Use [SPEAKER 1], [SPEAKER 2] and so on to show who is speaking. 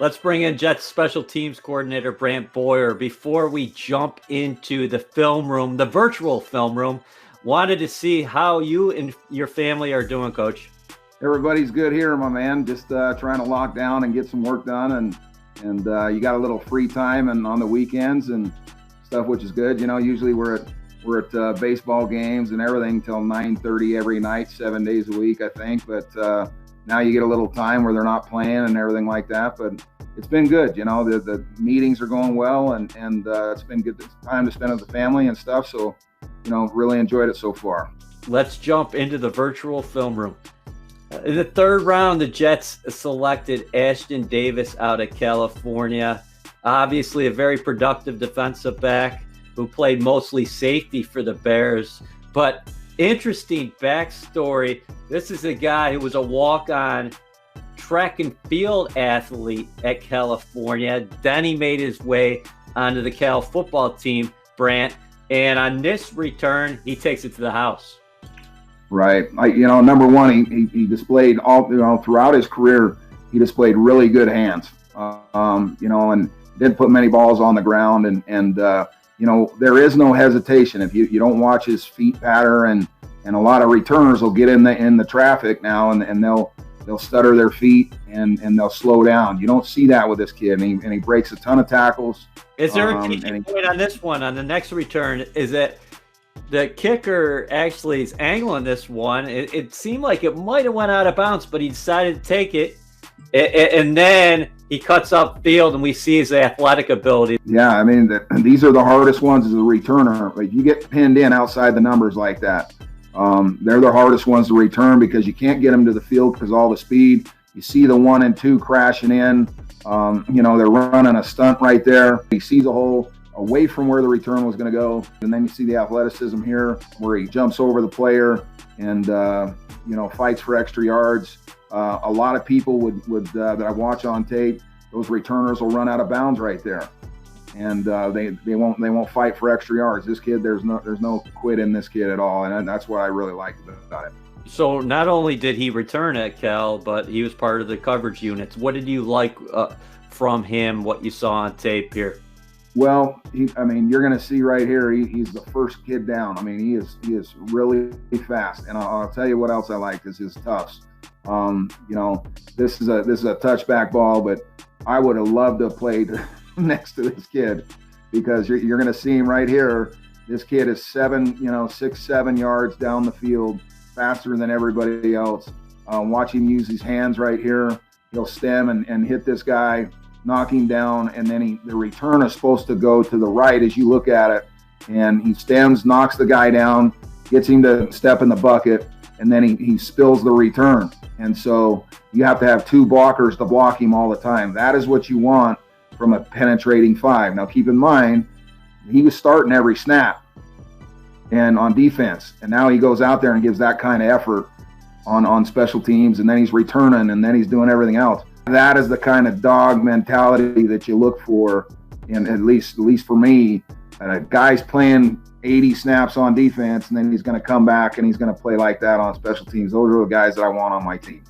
[SPEAKER 1] Let's bring in Jets special teams coordinator Brant Boyer. Before we jump into the film room, the virtual film room, wanted to see how you and your family are doing, Coach.
[SPEAKER 2] Everybody's good here, my man. Just trying to lock down and get some work done, and you got a little free time and on the weekends and stuff, which is good. You know, usually we're at baseball games and everything till 9:30 every night, 7 days a week, I think. But now you get a little time where they're not playing and everything like that. But it's been good. You know, the meetings are going well, and it's been good time to spend with the family and stuff. So, you know, really enjoyed it so far.
[SPEAKER 1] Let's jump into the virtual film room. In the third round, the Jets selected Ashtyn Davis out of California. Obviously, a very productive defensive back who played mostly safety for the Bears. But interesting backstory. This is a guy who was a walk-on track and field athlete at California. Then he made his way onto the Cal football team, Brant. And on this return, he takes it to the house.
[SPEAKER 2] Right. Number one, he displayed throughout his career, he displayed really good hands, and didn't put many balls on the ground. And there is no hesitation. If you don't watch his feet patter, and a lot of returners will get in the traffic now, and they'll stutter their feet and they'll slow down. You don't see that with this kid, and he breaks a ton of tackles.
[SPEAKER 1] Is there a teaching point on this one, on the next return? Is that the kicker actually is angling this one? It seemed like it might have went out of bounds, but he decided to take it. And then he cuts up field, and we see his athletic ability.
[SPEAKER 2] Yeah, I mean, these are the hardest ones as a returner. Like, you get pinned in outside the numbers like that. They're the hardest ones to return because you can't get them to the field because all the speed. You see the 1 and 2 crashing in. They're running a stunt right there. He sees a hole away from where the return was going to go, and then you see the athleticism here where he jumps over the player and fights for extra yards. A lot of people would that I watch on tape, those returners will run out of bounds right there, and they won't fight for extra yards. This kid, there's no quit in this kid at all, and that's what I really liked about it.
[SPEAKER 1] So not only did he return at Cal, but he was part of the coverage units. What did you like from him? What you saw on tape here?
[SPEAKER 2] Well, you're going to see right here, he's the first kid down. I mean, he is really fast, and I'll tell you what else I like is his toughs. This is a touchback ball, but I would have loved to have played next to this kid, because you're going to see him right here. This kid is 6-7 yards down the field, faster than everybody else. Watch him use his hands right here. He'll stem and hit this guy, knock him down, and then the return is supposed to go to the right as you look at it, and he stems, knocks the guy down, gets him to step in the bucket, and then he spills the return. And so you have to have 2 blockers to block him all the time. That is what you want from a penetrating 5. Now keep in mind, he was starting every snap and on defense, and now he goes out there and gives that kind of effort on special teams, and then he's returning, and then he's doing everything else. That is the kind of dog mentality that you look for, and at least for me. A guy's playing 80 snaps on defense, and then he's going to come back and he's going to play like that on special teams. Those are the guys that I want on my team.